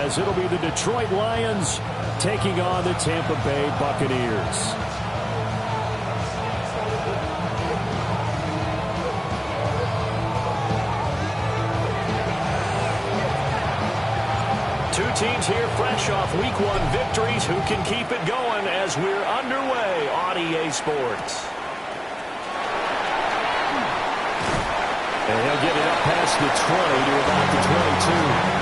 as it'll be the Detroit Lions taking on the Tampa Bay Buccaneers. Two teams here fresh off Week 1 victories. Who can keep it going as we're underway on EA Sports? And he'll get it up past the 20 to about the 22.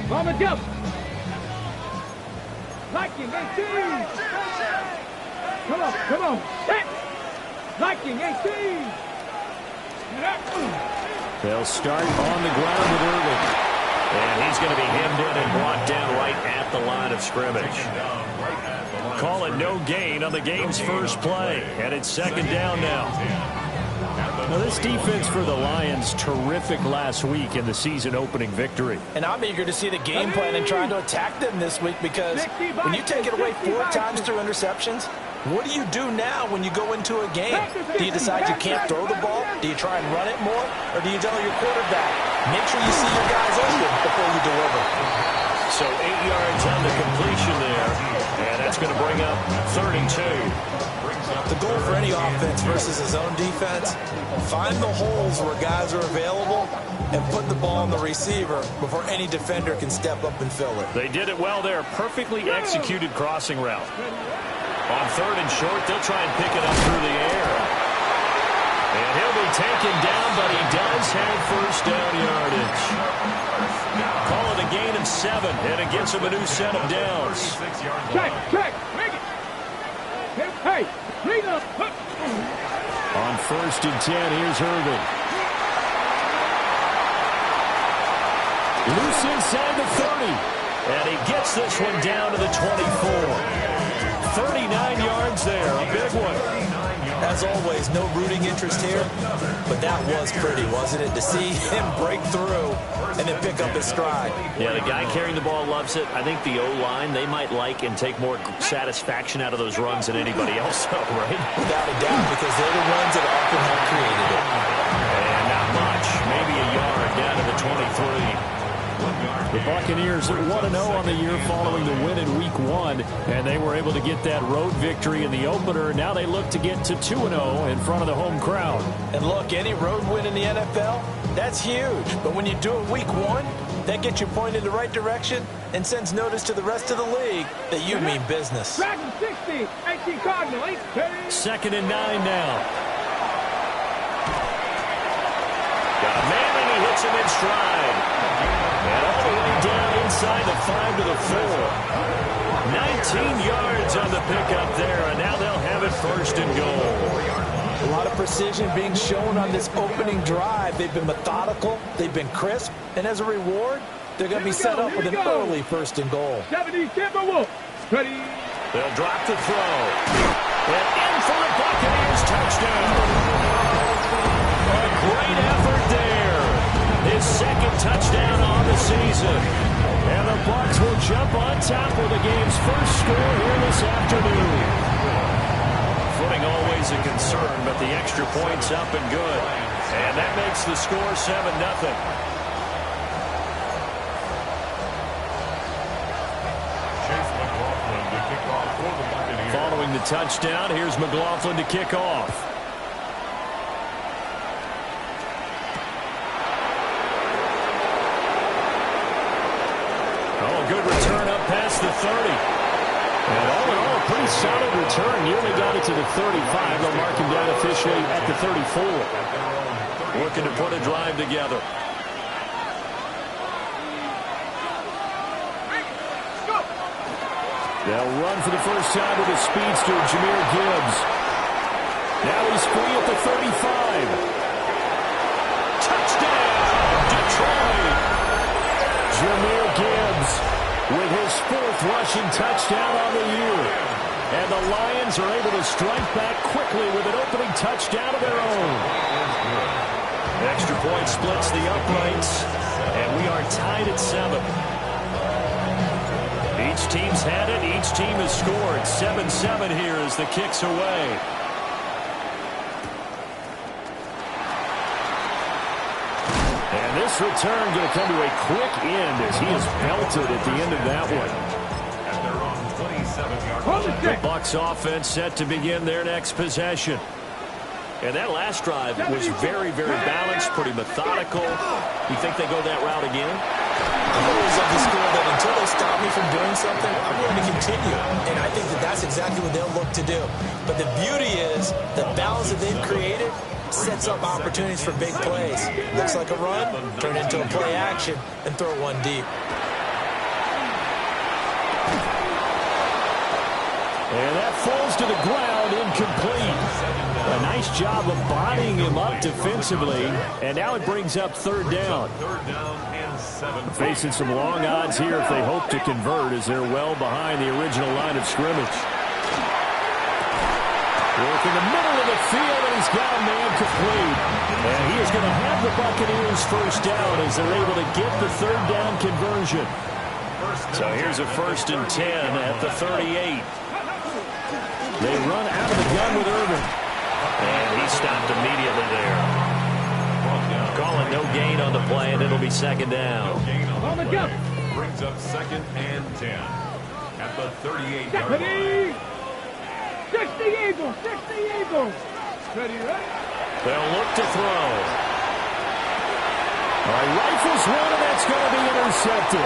Mama jump! Liking 18! Come on! Set! Liking 18! They'll start on the ground with Irving. And he's going to be hemmed in and brought down right at the line of scrimmage. Call it no gain on the game's first play. And it's second down now. Now, this defense for the Lions, terrific last week in the season-opening victory. And I'm eager to see the game plan and trying to attack them this week because when you take it away 4 times through interceptions, what do you do now when you go into a game? Do you decide you can't throw the ball? Do you try and run it more? Or do you tell your quarterback, make sure you see your guys open before you deliver? So 8 yards on the completion there, and that's going to bring up 32. The goal for any offense versus his own defense, find the holes where guys are available and put the ball on the receiver before any defender can step up and fill it. They did it well there. Perfectly executed crossing route. On 3rd and short, they'll try and pick it up through the air. And he'll be taken down, but he does have first down yardage. Call it a gain of 7, and it gets him a new set of downs. Check! Hey! Bring up! On 1st and 10, here's Irving. Loose inside the 30. And he gets this one down to the 24. 39 yards there, a big one. As always, no rooting interest here, but that was pretty, wasn't it? To see him break through and then pick up his stride. Yeah, the guy carrying the ball loves it. I think the O-line, they might like and take more satisfaction out of those runs than anybody else, though, right? Without a doubt, because they're the ones that often have created it. And not much, maybe a yard down to the 23. The Buccaneers are 1-0 on the year following the win in Week 1, and they were able to get that road victory in the opener. Now they look to get to 2-0 in front of the home crowd. And look, any road win in the NFL, that's huge. But when you do it Week 1, that gets you pointed in the right direction and sends notice to the rest of the league that you mean business. Dragon 60, 18 Cardinal, 18. 2nd and 9 now. Got a man and he hits him in stride. And all the way down inside the 5 to the 4. 19 yards on the pickup there, and now they'll have it 1st and goal. A lot of precision being shown on this opening drive. They've been methodical, they've been crisp, and as a reward, they're going to be set up with an early 1st and goal. 70, Timberwolves, ready. They'll drop the throw. And in for the Buccaneers touchdown. A great effort there. His 2nd touchdown on the season. And the Bucs will jump on top with the game's first score here this afternoon. Footing always a concern, but the extra point's up and good. And that makes the score 7-0. Following the touchdown, here's McLaughlin to kick off. Good return up past the 30. And all in all, a pretty solid return. Nearly got it to the 35. They'll mark him down officially at the 34. Looking to put a drive together. They'll run for the first time with a speedster, Jahmyr Gibbs. Now he's free at the 35. Touchdown, Detroit! Jahmyr Gibbs with his 4th rushing touchdown on the year. And the Lions are able to strike back quickly with an opening touchdown of their own. Extra point splits the uprights. are tied at 7. Each team's had it. Each team has scored. 7-7 here as the kick's away. And this return going to come to a quick end as he is belted at the end of that one. The Bucs offense set to begin their next possession. And that last drive was very, very balanced, pretty methodical. You think they go that route again? I'm always of the school that until they stop me from doing something, I'm going to continue. And I think that that's exactly what they'll look to do. But the beauty is the balance that they've created sets up opportunities for big plays. Looks like a run, turn into a play action, and throw one deep. And that falls to the ground, incomplete. A nice job of bodying him up defensively. And now it brings up 3rd down. Facing some long odds here if they hope to convert as they're well behind the original line of scrimmage. Work in the middle of the field, and he's got a man complete. And he is going to have the Buccaneers first down as they're able to get the 3rd down conversion. So here's a 1st and 10 at the 38. They run out of the gun with Irvin. And he stopped immediately there. Calling no gain on the play, and it'll be 2nd down. On the jump. Brings up 2nd and 10 at the 38-yard line. 60 Eagles, 60 Eagles. Ready, ready. They'll look to throw. All right, rifles one, and that's going to be intercepted.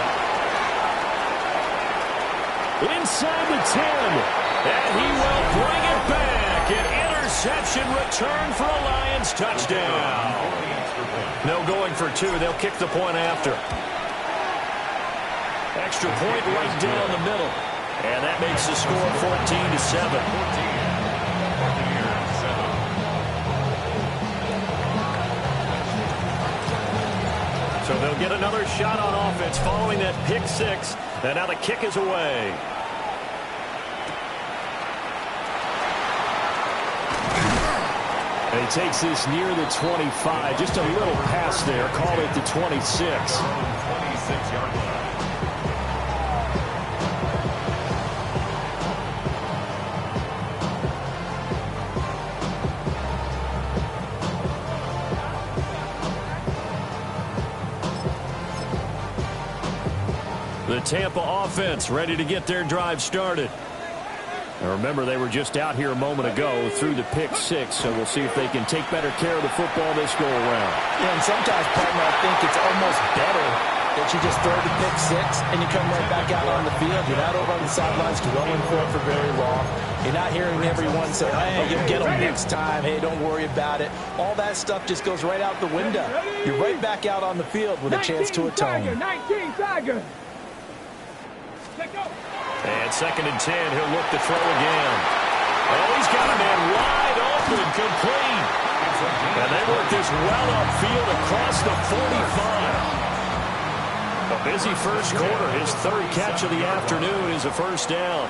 Inside the 10. And he will bring it back. An interception return for a Lions touchdown. No going for 2. They'll kick the point after. Extra point right down the middle. And that makes the score 14-7. So they'll get another shot on offense following that pick 6. And now the kick is away. And he takes this near the 25. Just a little pass there. Call it the 26. 26-yard line. The Tampa offense ready to get their drive started. Now remember, they were just out here a moment ago through the pick 6, so we'll see if they can take better care of the football this go around. Yeah, and sometimes, partner, I think it's almost better that you just throw the pick 6 and you come right back out on the field. You're not over on the sidelines dwelling for it for very long. You're not hearing everyone say, hey, you'll get them next time. Hey, don't worry about it. All that stuff just goes right out the window. You're right back out on the field with a chance to atone. 19 Tiger. And 2nd and 10, he'll look to throw again. Oh, he's got a man wide open, complete. And they work this well upfield across the 45. A busy first quarter. His 3rd catch of the afternoon is a first down.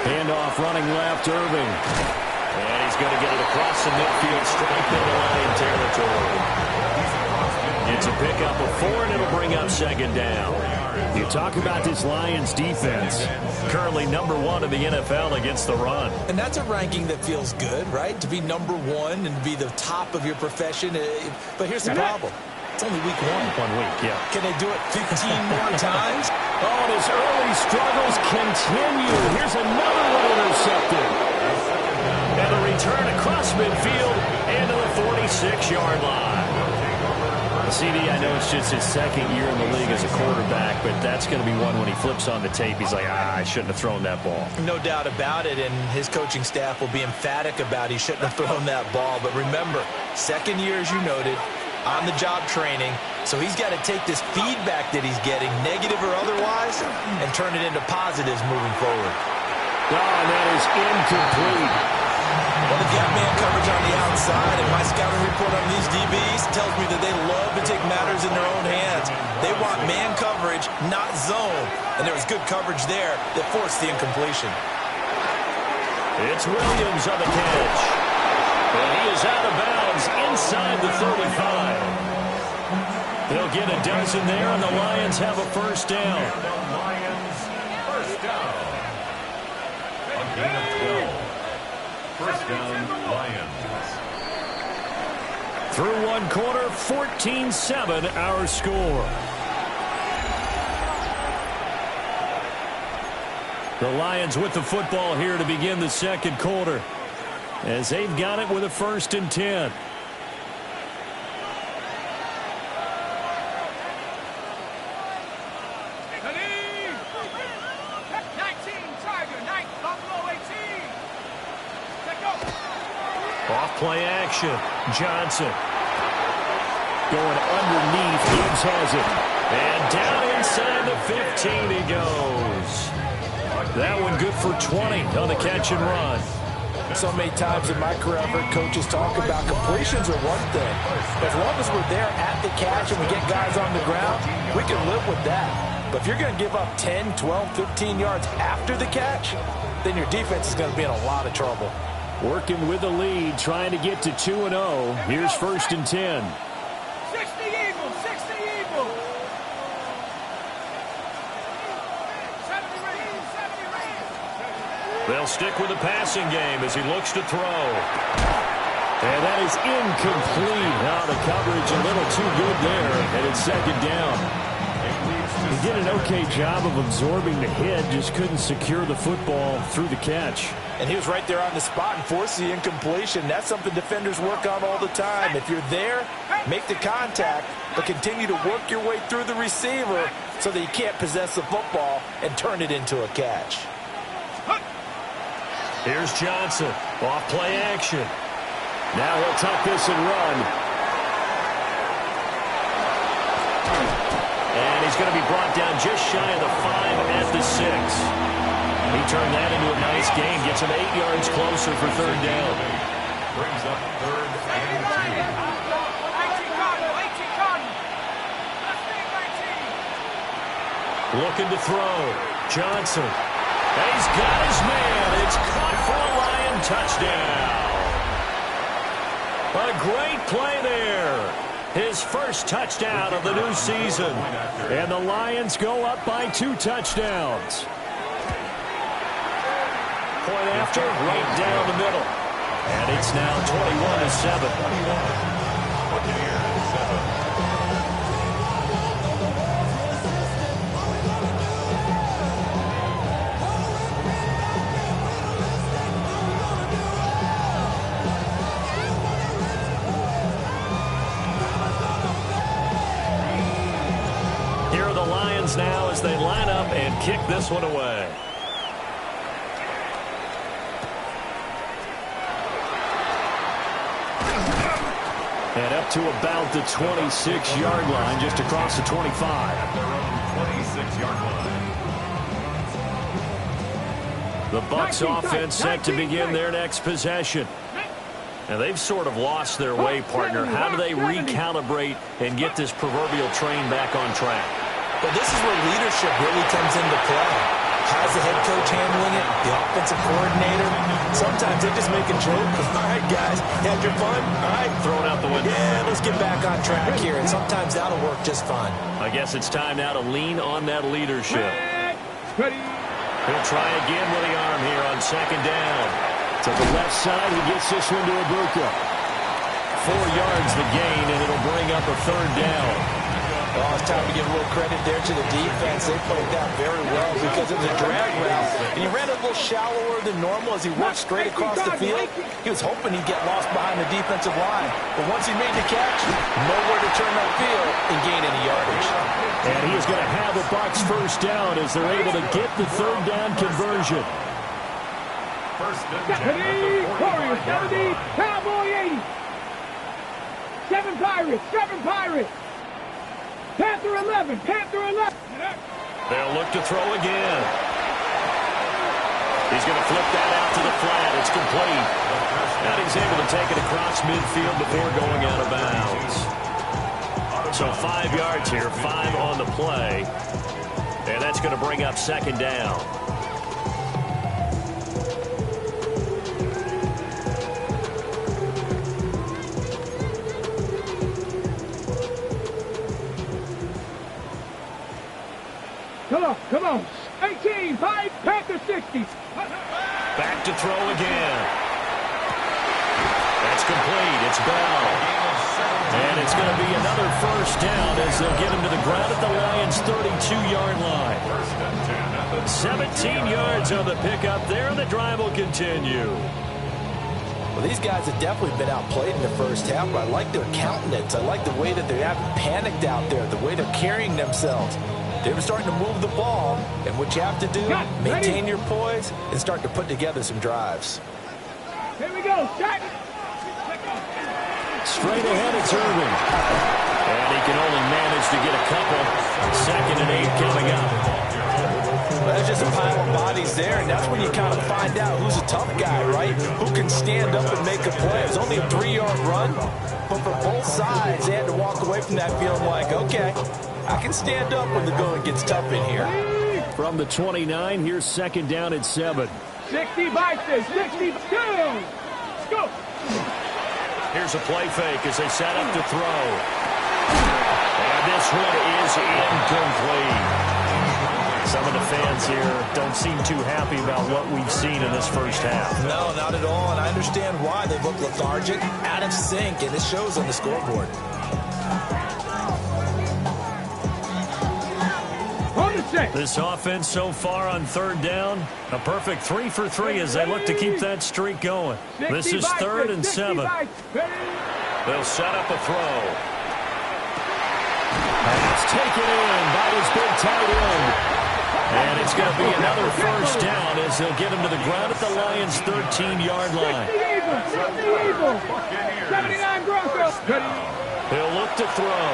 Handoff running left, Irving. And he's going to get it across the midfield, straight into Lion territory. It's a pickup of 4, and it'll bring up 2nd down. You talk about this Lions defense, currently number 1 in the NFL against the run. And that's a ranking that feels good, right? To be number 1 and be the top of your profession. But here's the problem. It's only week 1. 1 week, yeah. Can they do it 15 more times? Oh, and his early struggles continue. Here's another one intercepted. And a return across midfield into the 46-yard line. CD, I know it's just his 2nd year in the league as a quarterback, but that's going to be one when he flips on the tape. He's like, I shouldn't have thrown that ball. No doubt about it, and his coaching staff will be emphatic about he shouldn't have thrown that ball. But remember, 2nd year, as you noted, on-the-job training, so he's got to take this feedback that he's getting, negative or otherwise, and turn it into positives moving forward. Oh, and that is incomplete. Well, they've got man coverage on the outside, and my scouting report on these DBs tells me that they love to take matters in their own hands. They want man coverage, not zone. And there was good coverage there that forced the incompletion. It's Williams on the catch. And he is out of bounds inside the 30. get a dozen there, and the Lions have a first down. And the Lions first down. A gain of 12. First down, Lions. Through one quarter, 14-7 our score. The Lions with the football here to begin the second quarter, as they've got it with a 1st and 10. Off play action. Johnson. Going underneath. Gibbs has it. And down inside the 15 he goes. That one good for 20 on the catch and run. So many times in my career, I've heard coaches talk about completions are one thing. As long as we're there at the catch and we get guys on the ground, we can live with that. But if you're going to give up 10, 12, 15 yards after the catch, then your defense is going to be in a lot of trouble. Working with the lead, trying to get to 2-0. Here's 1st and 10. 60 Eagles, 60 Eagles. 70 Rams. They'll stick with the passing game as he looks to throw. And that is incomplete. Now the coverage a little too good there, and it's 2nd down. He did an okay job of absorbing the hit, just couldn't secure the football through the catch. And he was right there on the spot and forced the incompletion. That's something defenders work on all the time. If you're there, make the contact, but continue to work your way through the receiver so that you can't possess the football and turn it into a catch. Here's Johnson. Off play action. Now he'll tuck this and run. And he's going to be brought down just shy of the 5 at the 6. He turned that into a nice gain. Gets him 8 yards closer for 3rd down. Brings up 3rd and 2. Looking to throw. Johnson. And he's got his man. It's caught for a Lion touchdown. A great play there. His first touchdown of the new season. And the Lions go up by 2 touchdowns. Point after, right down the middle. And it's now 21-7. Buccaneers 7. Here are the Lions now as they line up and kick this one away. And up to about the 26-yard line, just across the 25. At their own 26-yard line. The Bucs offense set to begin their next possession. And they've sort of lost their way, partner. How do they recalibrate and get this proverbial train back on track? But this is where leadership really comes into play. How's the head coach handling it? The offensive coordinator? Sometimes they just make a joke. All right, guys, had your fun? All right. Throw it out the window. Yeah, let's get back on track here. And sometimes that'll work just fine. I guess it's time now to lean on that leadership. Ready. He'll try again with the arm here on 2nd down. To the left side, he gets this one to Ibuka. 4 yards the gain, and it'll bring up a 3rd down. Well, it's time to give a little credit there to the defense. They played that very well because of the drag route. And he ran a little shallower than normal as he worked straight across the field. He was hoping he'd get lost behind the defensive line. But once he made the catch, nowhere to turn that field and gain any yardage. And he is going to have the Bucs first down as they're able to get the 3rd down conversion. First and 10 at the 45-yard line. Cowboy 80. 7 Pirates, 7 Pirates. Panther 11, Panther 11. They'll look to throw again. He's going to flip that out to the flat. It's complete. And he's able to take it across midfield before going out of bounds. So 5 yards here, 5 on the play. And that's going to bring up 2nd down. Come on. 18, 5, Panther 60. Back to throw again. That's complete. It's Bell. And it's going to be another first down as they'll get him to the ground at the Lions' 32-yard line. 17 yards on the pickup there, and the drive will continue. Well, these guys have definitely been outplayed in the first half, but I like their countenance. I like the way that they haven't panicked out there, the way they're carrying themselves. They were starting to move the ball, and what you have to do, maintain your poise and start to put together some drives. Here we go. Shot. Straight ahead, it's Irving. And he can only manage to get a couple. 2nd and 8 coming up. Well, there's just a pile of bodies there, and that's when you kind of find out who's a tough guy, right? Who can stand up and make a play. It was only a 3-yard run, but for both sides, they had to walk away from that feeling like, okay, I can stand up when the going gets tough in here. From the 29, here's 2nd down at 7. 60 Bison, 62. Go. Here's a play fake as they set up to throw. And this one is incomplete. Some of the fans here don't seem too happy about what we've seen in this first half. No, not at all, and I understand why. They look lethargic, out of sync, and it shows on the scoreboard. This offense so far on 3rd down, a perfect 3 for 3 as they look to keep that streak going. This is 3rd and 7. They'll set up a throw. That's taken in by his big tight end. And it's going to be another first down as they'll get him to the ground at the Lions' 13-yard line. 79 Broncos. He'll look to throw.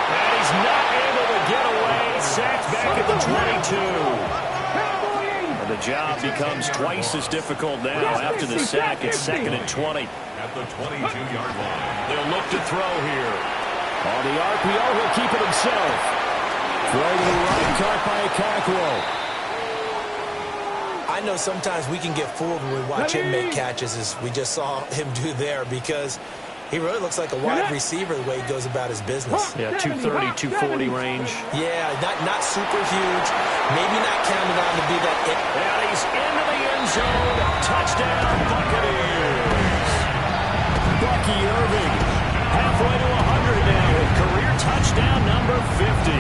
And he's not able to get away. Sacked back at the 22. And the job becomes twice as difficult now after the sack. It's 2nd and 20. At the 22-yard line. They'll look to throw here. On the RPO, he'll keep it himself. Throw to the right, caught by Cockrell. I know sometimes we can get fooled when we watch him make catches, as we just saw him do there, because he really looks like a wide receiver the way he goes about his business. Yeah, 230, 240 range. Yeah, not super huge. Maybe not counted on to be that. And he's into the end zone. Touchdown, Buccaneers. Bucky Irving, halfway to 100 now with career touchdown number 50.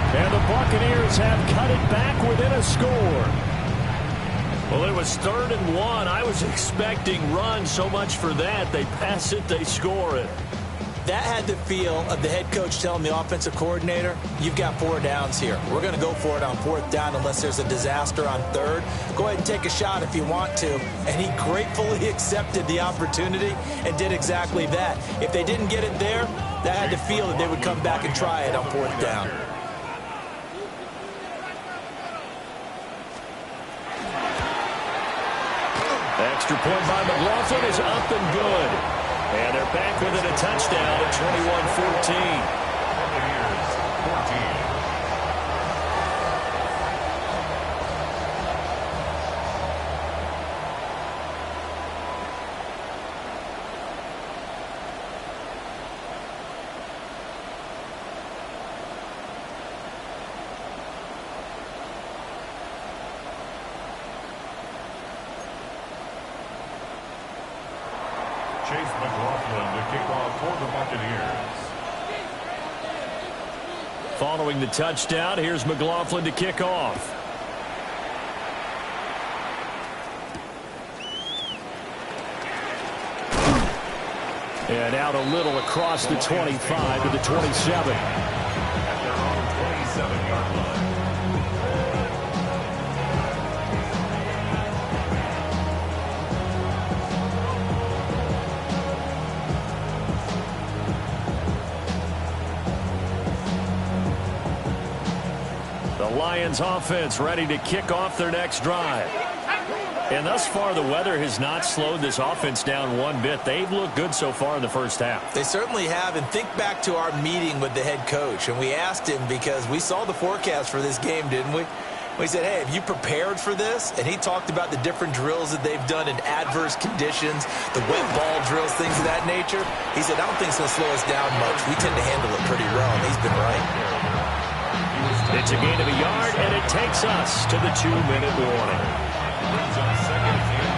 And the Buccaneers have cut it back within a score. Well, it was 3rd and 1. I was expecting run, so much for that. They pass it, they score it. That had the feel of the head coach telling the offensive coordinator, you've got 4 downs here. We're going to go for it on 4th down unless there's a disaster on 3rd. Go ahead and take a shot if you want to. And he gratefully accepted the opportunity and did exactly that. If they didn't get it there, that had the feel that they would come back and try it on 4th down. Extra point by McLaughlin is up and good. And they're back with it, a touchdown at 21-14. Chase McLaughlin to kick off for the Buccaneers. Following the touchdown, here's McLaughlin to kick off. And out a little across the 25 to the 27. At their own 27-yard line. The Lions offense ready to kick off their next drive. And thus far, the weather has not slowed this offense down one bit. They've looked good so far in the first half. They certainly have. And think back to our meeting with the head coach. And we asked him, because we saw the forecast for this game, didn't we? We said, hey, have you prepared for this? And he talked about the different drills that they've done in adverse conditions, the wet ball drills, things of that nature. He said, I don't think it's going to slow us down much. We tend to handle it pretty well, and he's been right. He was It's a gain of a yard, and it takes us to the 2-minute warning. Brings up second and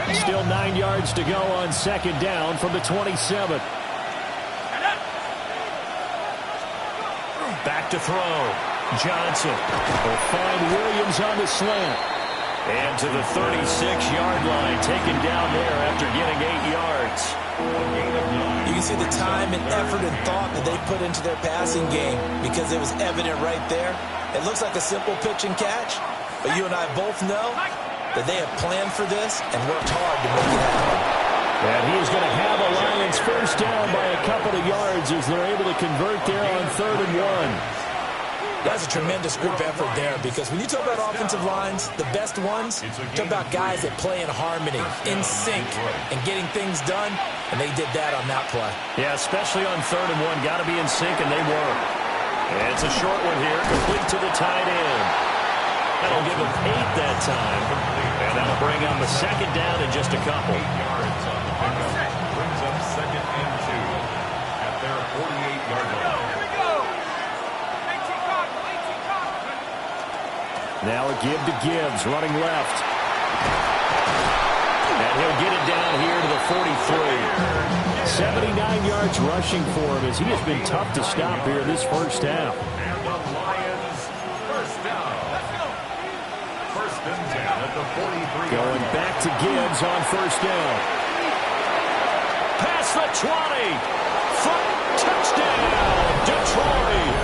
9. Still 9 yards to go on second down from the 27. Back to throw. Johnson will find Williams on the slant. And to the 36-yard line, taken down there after getting 8 yards. You can see the time and effort and thought that they put into their passing game because it was evident right there. It looks like a simple pitch and catch, but you and I both know that they have planned for this and worked hard to make it happen. And he is going to have a Lions first down by a couple of yards as they're able to convert there on 3rd and 1. That's a tremendous group effort there because when you talk about offensive lines, the best ones, talk about guys that play in harmony, in sync, and getting things done, and they did that on that play. Yeah, especially on 3rd and 1. Got to be in sync, and they were. And it's a short one here, complete to the tight end. That'll give them 8 that time. And that'll bring up a second down in just a couple. 8 yards on the pickup. Brings up second and 2 at their 48-yard line. Now a give to Gibbs, running left. And he'll get it down here to the 43. 79 yards rushing for him as he has been tough to stop here this first half. And the Lions first down. First and 10 at the 43. Going back to Gibbs on first down. Past the 20. Front touchdown, Detroit.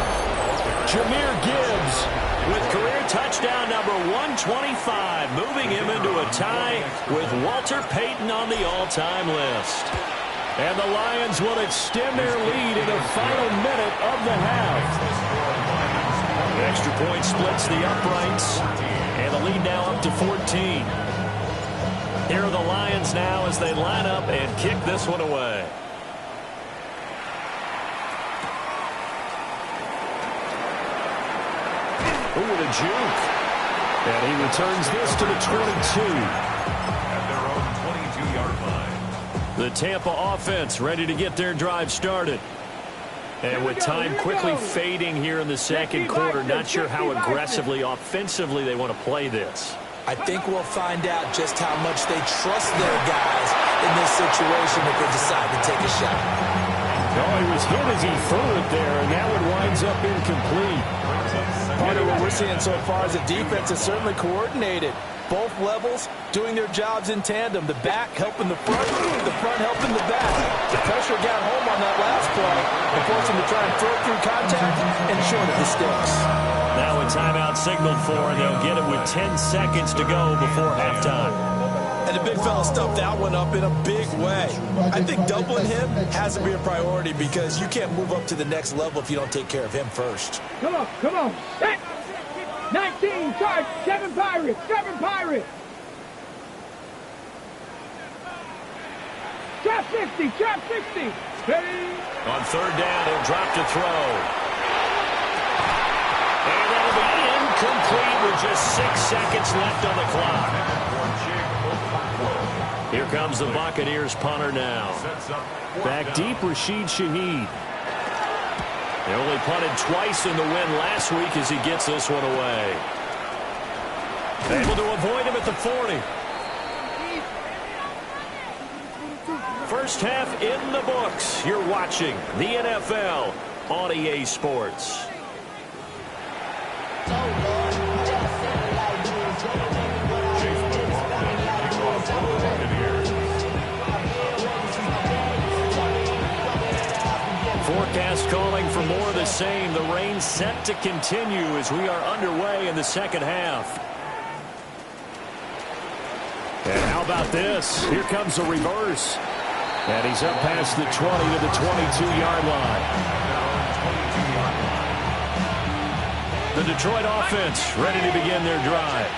Jameer Gibbs with career touchdown number 125, moving him into a tie with Walter Payton on the all-time list. And the Lions will extend their lead in the final minute of the half. The extra point splits the uprights, and the lead now up to 14. Here are the Lions now as they line up and kick this one away. Ooh, with a juke. And he returns this to the 22. At their own 22-yard line. The Tampa offense ready to get their drive started. And with time quickly fading here in the second quarter, not sure how aggressively, offensively they want to play this. I think we'll find out just how much they trust their guys in this situation if they decide to take a shot. Oh, he was hit as he threw it there, and that one winds up incomplete. Part of what we're seeing so far is the defense is certainly coordinated. Both levels doing their jobs in tandem. The back helping the front helping the back. The pressure got home on that last play and forced them to try and throw through contact and short of the sticks. Now a timeout signaled for, and they'll get it with 10 seconds to go before halftime. And the big fella stuffed that one up in a big way. I think doubling him has to be a priority because you can't move up to the next level if you don't take care of him first. Come on, come on. Set. 19, charge, 7 Pirates, 7 Pirates. Trap 60, trap 60. Ready? On third down, he'll drop to throw. And that'll be incomplete with just 6 seconds left on the clock. Here comes the Buccaneers punter now. Back deep, Rashid Shaheed. They only punted twice in the win last week as he gets this one away. Able to avoid him at the 40. First half in the books. You're watching the NFL on EA Sports. Forecast calling for more of the same. The rain set to continue as we are underway in the second half. And how about this? Here comes a reverse. And he's up past the 20 to the 22-yard line. The Detroit offense ready to begin their drive.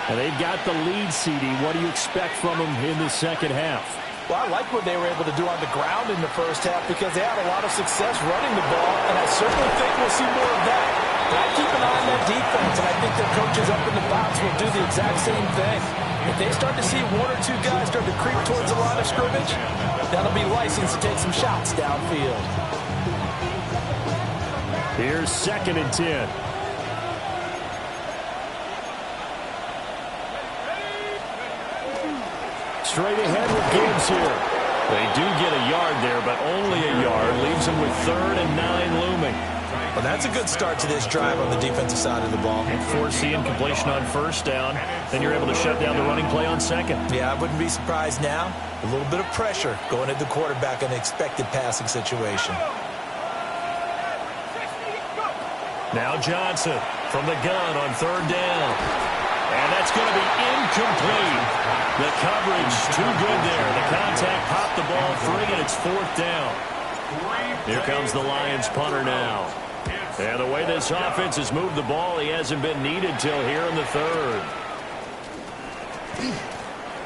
And they've got the lead, CD. What do you expect from them in the second half? Well, I like what they were able to do on the ground in the first half because they had a lot of success running the ball, and I certainly think we'll see more of that But I keep an eye on that defense, and I think their coaches up in the box will do the exact same thing. If they start to see one or two guys start to creep towards the line of scrimmage, that'll be licensed to take some shots downfield. Here's 2nd and 10. Straight ahead with Gibbs here. They do get a yard there, but only a yard. Leaves them with 3rd and 9 looming. Well, that's a good start to this drive on the defensive side of the ball. And forcing completion on 1st down. Then you're able to shut down the running play on 2nd. Yeah, I wouldn't be surprised now. A little bit of pressure going at the quarterback in an expected passing situation. Now Johnson from the gun on 3rd down. And that's going to be incomplete. The coverage too good there. The contact popped the ball free, and it's 4th down. Here comes the Lions punter now. And the way this offense has moved the ball, he hasn't been needed till here in the 3rd.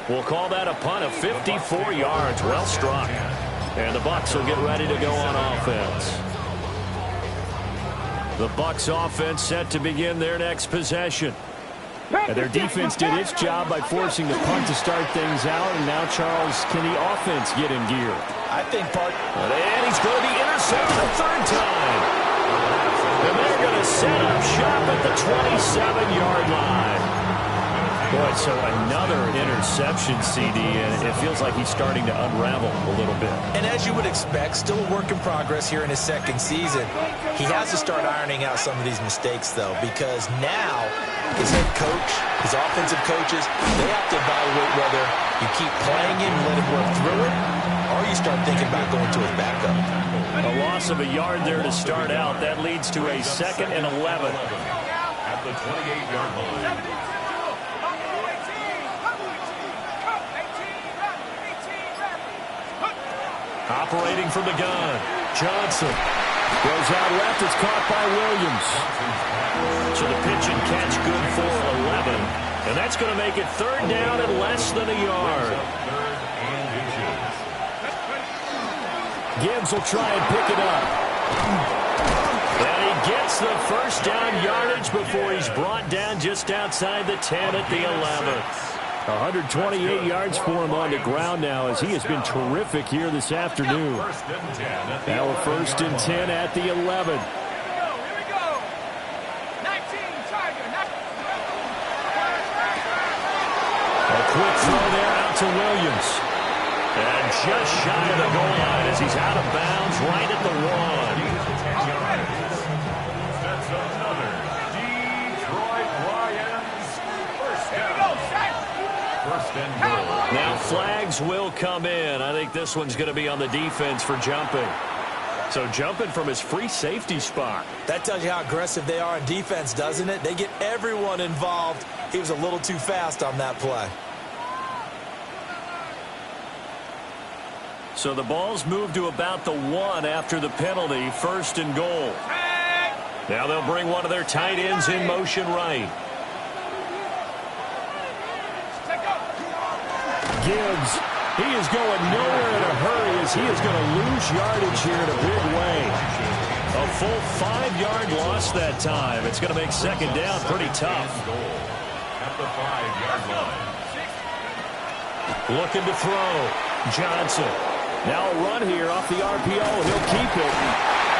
We'll call that a punt of 54 yards. Well struck. And the Bucs will get ready to go on offense. The Bucs offense set to begin their next possession. And their defense did its job by forcing the punt to start things out. And now, Charles, can the offense get in gear? I think And he's going to be intercepted a 3rd time. And they're going to set up shop at the 27-yard line. Boy, so another interception, CD, and it feels like he's starting to unravel a little bit. And as you would expect, still a work in progress here in his 2nd season. He has to start ironing out some of these mistakes, though, because now his head coach, his offensive coaches, they have to evaluate whether you keep playing him and let him work through it, or you start thinking about going to his backup. A loss of a yard there to start out. That leads to a 2nd and 11. At the 28-yard line. Operating from the gun. Johnson goes out left. It's caught by Williams. So the pitch and catch good for 11. And that's going to make it 3rd down and less than a yard. Gibbs will try and pick it up. And he gets the 1st down yardage before he's brought down just outside the 10 at the 11. 128 yards for him on the ground now as he has been terrific here this afternoon. Now a 1st and 10 at the 11. Here we go. 19, Charger. A quick throw there out to Williams. And just shy of the goal line as he's out of bounds right at the 1. That's another Detroit Lions 1st down. 1st and goal. Now flags will come in. I think this one's going to be on the defense for jumping. So jumping from his free safety spot. That tells you how aggressive they are in defense, doesn't it? They get everyone involved. He was a little too fast on that play. So the ball's moved to about the 1 after the penalty. 1st and goal. Now they'll bring one of their tight ends in motion right. Gibbs, he is going nowhere in a hurry as he is going to lose yardage here in a big way. A full 5-yard loss that time. It's going to make 2nd down pretty tough. At the 5-yard line. Looking to throw. Johnson. Now a run here off the RPO. He'll keep it.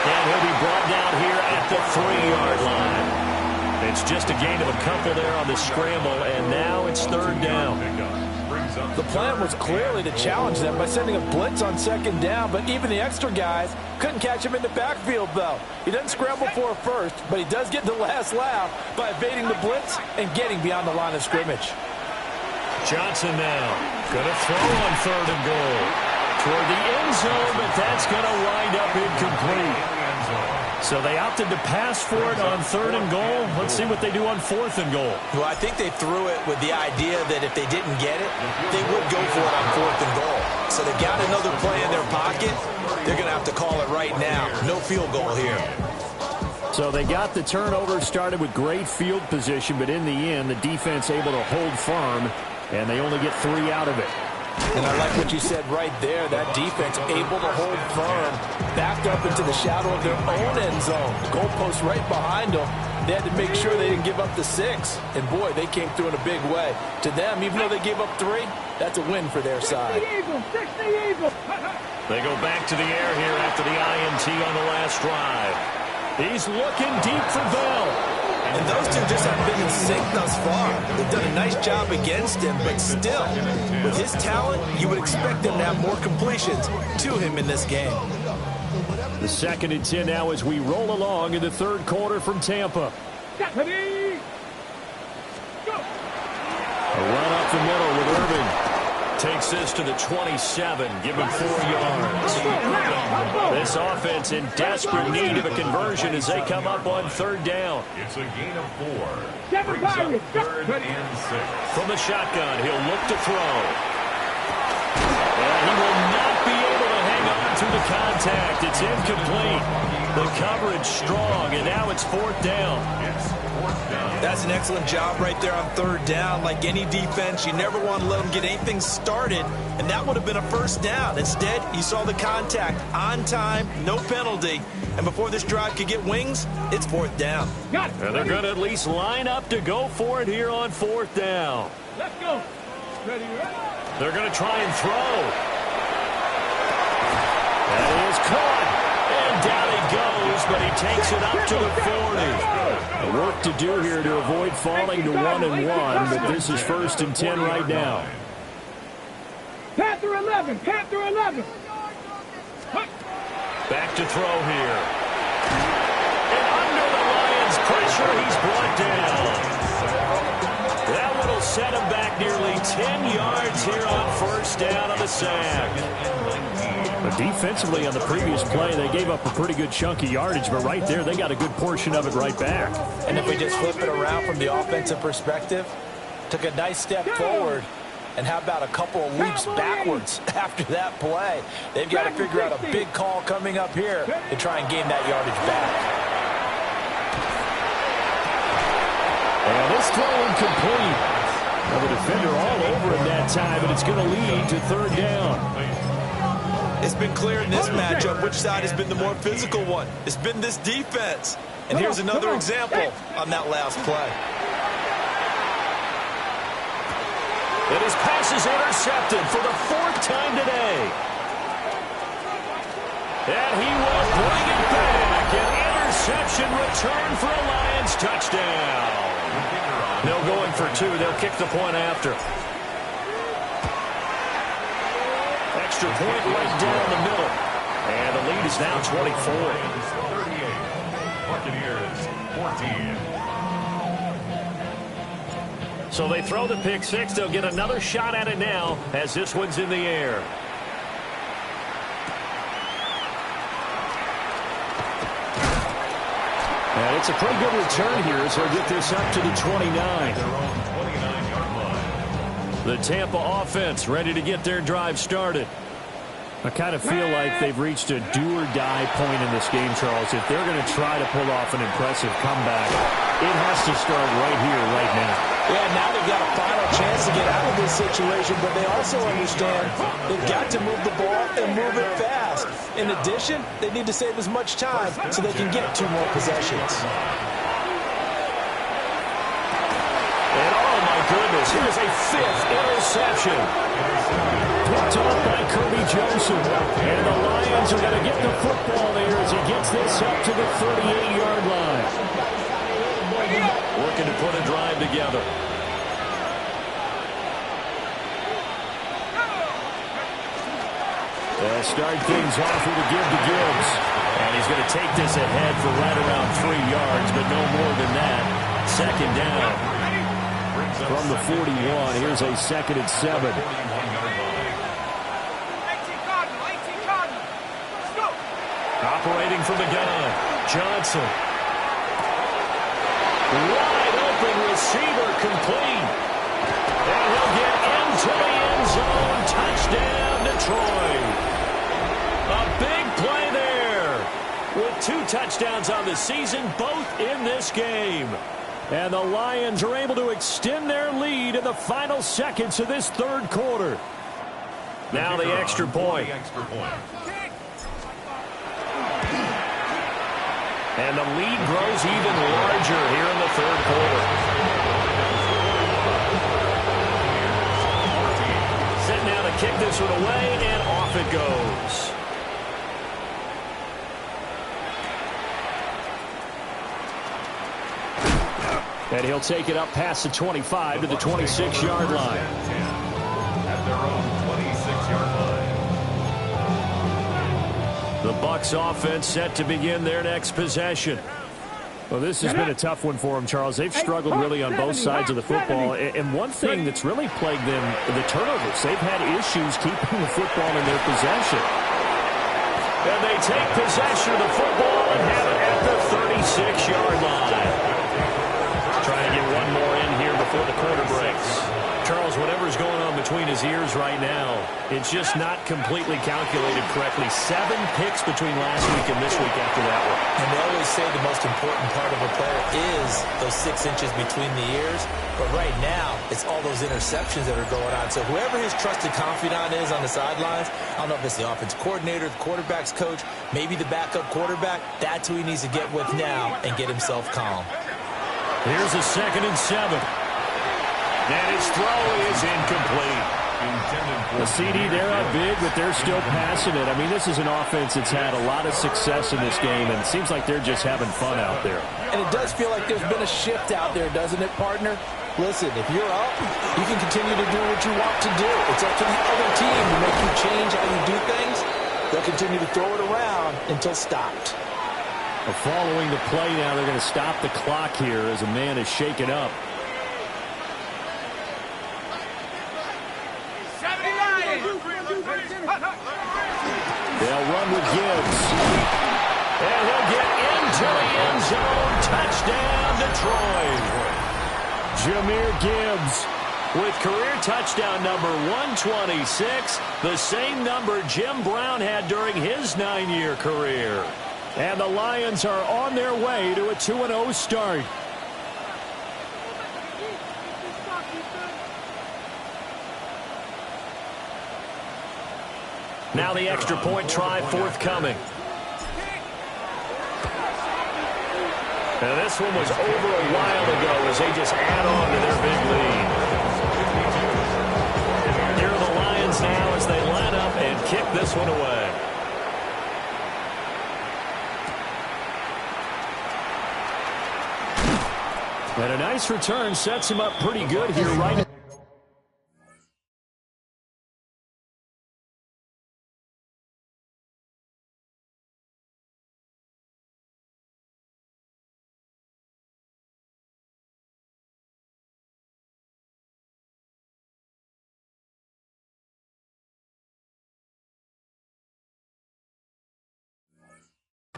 And he'll be brought down here at the 3-yard line. It's just a gain of a couple there on the scramble, and now it's 3rd down. The plan was clearly to challenge them by sending a blitz on 2nd down, but even the extra guys couldn't catch him in the backfield, though. He doesn't scramble for a first, but he does get the last laugh by evading the blitz and getting beyond the line of scrimmage. Johnson now going to throw on 3rd and goal. Toward the end zone, but that's going to wind up incomplete. So they opted to pass for it on 3rd and goal. Let's see what they do on 4th and goal. Well, I think they threw it with the idea that if they didn't get it, they would go for it on 4th and goal. So they got another play in their pocket. They're going to have to call it right now. No field goal here. So they got the turnover started with great field position, but in the end, the defense able to hold firm, and they only get 3 out of it. And I like what you said right there, that defense able to hold firm. backed up into the shadow of their own end zone. The goalpost right behind them. They had to make sure they didn't give up the 6. And, boy, they came through in a big way. To them, even though they gave up 3, that's a win for their side. They go back to the air here after the INT on the last drive. He's looking deep for Bell. And those two just haven't been in sync thus far. They've done a nice job against him, but still, with his talent, you would expect them to have more completions to him in this game. The 2nd and 10 now as we roll along in the third quarter from Tampa. A run up the middle with Irving. Takes this to the 27, give him 4 yards. This offense in desperate need of a conversion as they come up on 3rd down. It's a gain of 4. Brings up 3rd and 6. From the shotgun, he'll look to throw. And he will not be able to hang on to the contact. It's incomplete. The coverage strong, and now it's 4th down. It's 4th down. That's an excellent job right there on 3rd down. Like any defense, you never want to let them get anything started, and that would have been a 1st down. Instead, you saw the contact on time, no penalty, and before this drive could get wings, it's 4th down. And they're going to at least line up to go for it here on 4th down. Let's go. Ready. They're going to try and throw. That is caught. And down he goes, but he takes it up to the 40. Work to do here to avoid falling to 1-1, but this is 1st and 10 right now. Panther 11. Panther 11. Back to throw here. And under the Lions' pressure, he's brought down. That one will set him back nearly 10 yards here on 1st down on the sack. But defensively on the previous play, they gave up a pretty good chunk of yardage, but right there, they got a good portion of it right back. And if we just flip it around from the offensive perspective, took a nice step forward, and how about a couple of leaps backwards after that play? They've got to figure out a big call coming up here to try and gain that yardage back. And this throw incomplete. Well, the defender all over him that time, but it's going to lead to 3rd down. It's been clear in this matchup which side has been the more physical one. It's been this defense. And here's another example on that last play. And his pass is intercepted for the 4th time today. And he will bring it back. An interception return for a Lions touchdown. No going for 2. They'll kick the point after. Extra point right down the middle. And the lead is now 24. 38. Buccaneers 14. So they throw the pick 6. They'll get another shot at it now as this one's in the air. And it's a pretty good return here as they'll get this up to the 29. The Tampa offense ready to get their drive started. I kind of feel like they've reached a do-or-die point in this game, Charles. If they're going to try to pull off an impressive comeback, it has to start right here, right now. Yeah, now they've got a final chance to get out of this situation, but they also understand they've got to move the ball and move it fast. In addition, they need to save as much time so they can get 2 more possessions. And oh my goodness, here's a 5th interception. Picked off by Kirby Joseph. And the Lions are going to get the football there as he gets this up to the 38-yard line. Working to put a drive together. They'll start things off with a give to Gibbs. And he's going to take this ahead for right around 3 yards, but no more than that. 2nd down. From the 41, here's a 2nd and 7. Operating from the gun, Johnson. Wide open receiver complete. And he'll get into the end zone. Touchdown, Detroit. A big play there. With 2 touchdowns on the season, both in this game. And the Lions are able to extend their lead in the final seconds of this 3rd quarter. Now the extra point. And the lead grows even larger here in the third quarter. Set now to kick this one away, and off it goes. And he'll take it up past the 25 to the 26-yard line. At their own 26-yard line. The Bucs offense set to begin their next possession. Well, this has been a tough one for them, Charles. They've struggled really on both sides of the football. And one thing that's really plagued them, the turnovers. They've had issues keeping the football in their possession. And they take possession of the football and have it at the 36-yard line. Try and get one more in here before the quarter breaks. Charles, whatever's going on between his ears right now, it's just not completely calculated correctly. 7 picks between last week and this week after that one. And they always say the most important part of a player is those 6 inches between the ears. But right now, it's all those interceptions that are going on. So whoever his trusted confidant is on the sidelines, I don't know if it's the offensive coordinator, the quarterback's coach, maybe the backup quarterback, that's who he needs to get with now and get himself calm. Here's a 2nd and 7. And his throw is incomplete. The CD, they're up big, but they're still passing it. I mean, this is an offense that's had a lot of success in this game, and it seems like they're just having fun out there. And it does feel like there's been a shift out there, doesn't it, partner? Listen, if you're up, you can continue to do what you want to do. It's up to the other team to make you change how you do things. They'll continue to throw it around until stopped. Well, following the play now, they're going to stop the clock here as a man is shaken up. They'll run with Gibbs. And he'll get into the end zone. Touchdown, Detroit. Jahmyr Gibbs with career touchdown number 126, the same number Jim Brown had during his 9-year career. And the Lions are on their way to a 2-0 start. Now the extra point try forthcoming. Now this one was over a while ago as they just add on to their big lead. Here are the Lions now as they line up and kick this one away. And a nice return sets him up pretty good here right.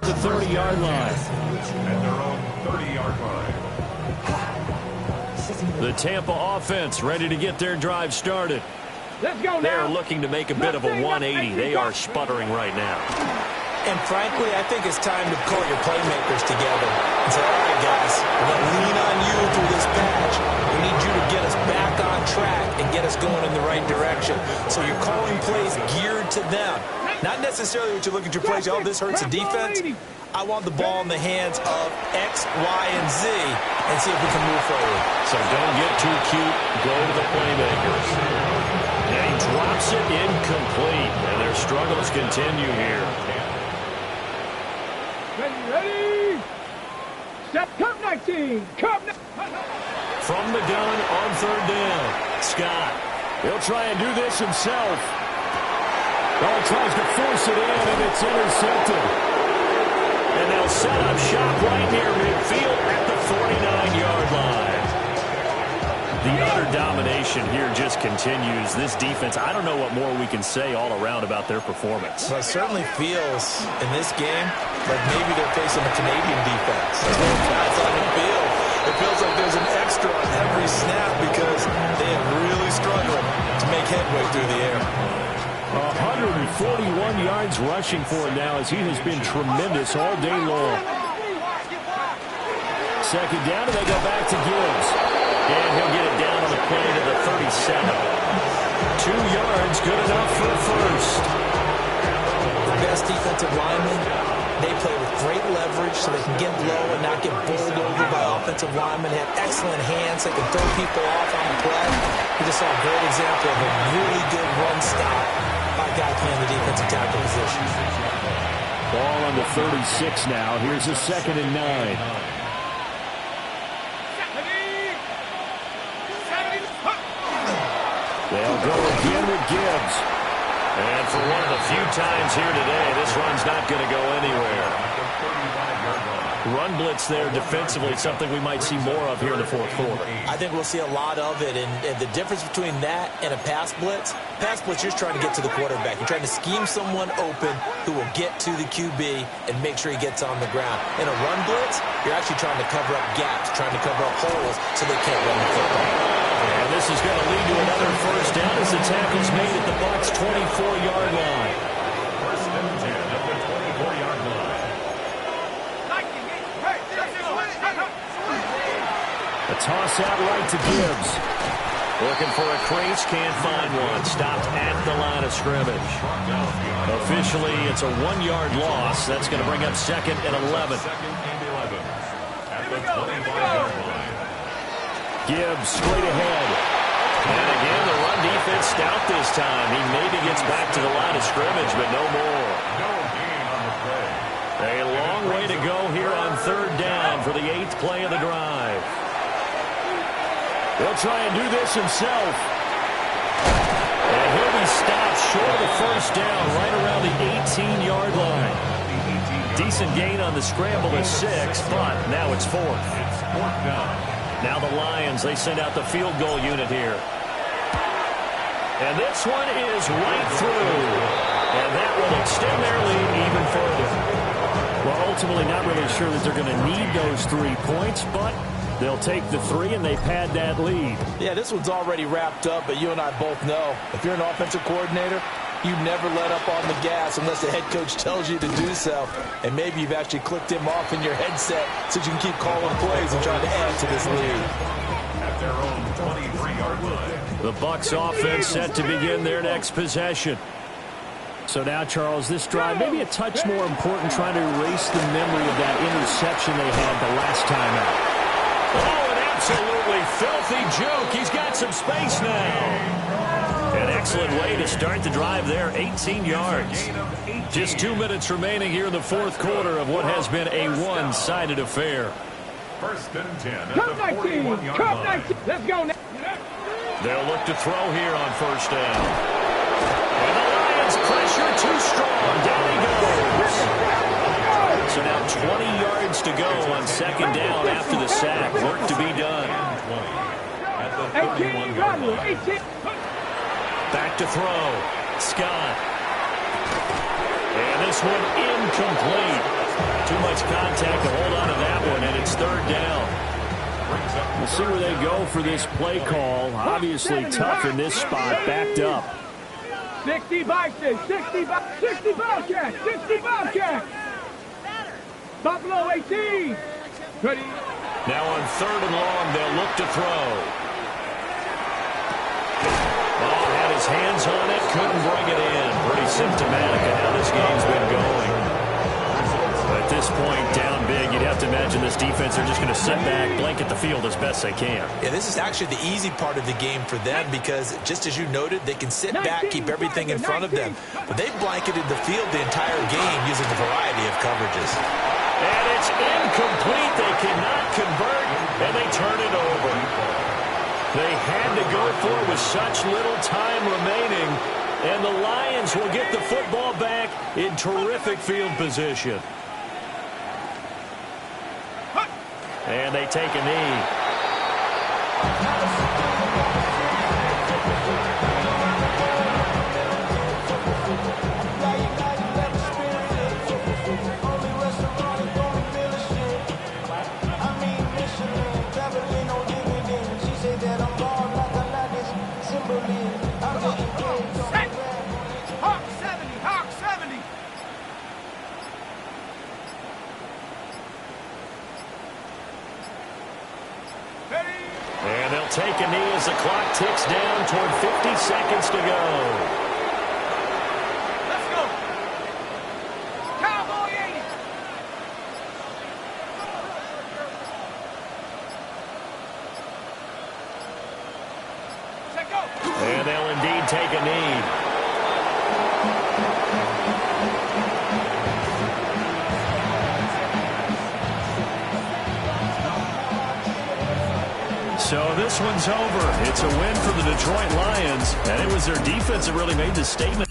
The 30-yard line. At their own 30-yard line. The Tampa offense ready to get their drive started. Let's go now. They're looking to make a bit of a 180. They are sputtering right now. And frankly, I think it's time to call your playmakers together and say, all right, guys, we're going to lean on you through this patch. We need you to get us back on track and get us going in the right direction. So you're calling plays geared to them. Not necessarily what you look at your plays, oh, this hurts the defense. I want the ball in the hands of X, Y, and Z and see if we can move forward. So don't get too cute. Go to the playmakers. And he drops it incomplete. And their struggles continue here. Ready? Set, come 19. Come. From the gun on 3rd down. Scott. He'll try and do this himself. Oh, tries to force it in, and it's intercepted. And they'll set up shop right near midfield at the 49-yard line. The utter domination here just continues. This defense, I don't know what more we can say all around about their performance. Well, it certainly feels in this game like maybe they're facing a Canadian defense. That's on the field. It feels like there's an extra on every snap because they have really struggled to make headway through the air. 141 yards rushing for him now as he has been tremendous all day long. 2nd down, and they go back to Gibbs. And he'll get it down on the play to the 37. 2 yards, good enough for a first. The best defensive lineman They play with great leverage so they can get low and not get bowled over by offensive linemen. They have excellent hands. They can throw people off on the play. We just saw a great example of a really good run stop by a guy playing the defensive tackle position. Ball on the 36 now. Here's a 2nd and 9. They'll go again with Gibbs. And for one of the few times here today, this run's not going to go anywhere. Run blitz there defensively, something we might see more of here in the fourth quarter. I think we'll see a lot of it, and the difference between that and a pass blitz, you're just trying to get to the quarterback. You're trying to scheme someone open who will get to the QB and make sure he gets on the ground. In a run blitz, you're actually trying to cover up gaps, trying to cover up holes so they can't run the football. And this is going to lead to another first down as the tackle's made at the Bucs' 24-yard line. First and 10 at the 24-yard line. A toss out right to Gibbs. Looking for a crease, can't find one. Stopped at the line of scrimmage. Officially, it's a 1-yard loss. That's going to bring up 2nd and 11. Second and 11 at the 25-yard line. Gibbs straight ahead. And again, the run defense stout this time. He maybe gets back to the line of scrimmage, but no more. No gain on the play. A long way to go here on 3rd down for the 8th play of the drive. He'll try and do this himself. And he'll be stopped short of the first down right around the 18-yard line. Decent gain on the scramble is 6, but now it's 4th. It's 4th down. Now the Lions, they send out the field goal unit here. And this one is right through. And that will extend their lead even further. Well, ultimately not really sure that they're going to need those 3 points, but they'll take the 3 and they pad that lead. Yeah, this one's already wrapped up, but you and I both know if you're an offensive coordinator, you never let up on the gas unless the head coach tells you to do so. And maybe you've actually clicked him off in your headset so you can keep calling plays and trying to add to this lead. At their own 23-yard line. The Bucs offense set to begin their next possession. So now, Charles, this drive maybe a touch more important, trying to erase the memory of that interception they had the last time out. Oh, an absolutely filthy joke. He's got some space now. An excellent way to start the drive there, 18 yards. Just 2 minutes remaining here in the 4th quarter of what has been a one-sided affair. First and 10 at Cup the 19. 41-yard Cup line. 19. Let's go now. They'll look to throw here on first down. And the Lions pressure too strong. Down he goes. So now 20 yards to go on 2nd down after the sack. Work to be done. At the 31-yard line. Back to throw. Scott. And this one incomplete. Too much contact to hold on to that one, and it's 3rd down. We'll see where they go for this play call. Obviously tough in this spot, backed up. 60 Bison, 60 Bobcats, 60 Bobcats. Buffalo 18. Ready. Now on 3rd and long, they'll look to throw. Oh, had his hands on it, couldn't bring it in. Pretty symptomatic of how this game's been going. At this point, down big, you'd have to imagine this defense are just going to sit back, blanket the field as best they can. Yeah, this is actually the easy part of the game for them because, just as you noted, they can sit back, keep everything in front of them. But they've blanketed the field the entire game using a variety of coverages. And it's incomplete. They cannot convert, and they turn it over. They had to go for it with such little time remaining, and the Lions will get the football back in terrific field position. And they take a knee. And they'll take a knee as the clock ticks down toward 50 seconds to go. Let's go. Cowboy 80. And they'll indeed take a knee. So this one's over. It's a win for the Detroit Lions, and it was their defense that really made the statement.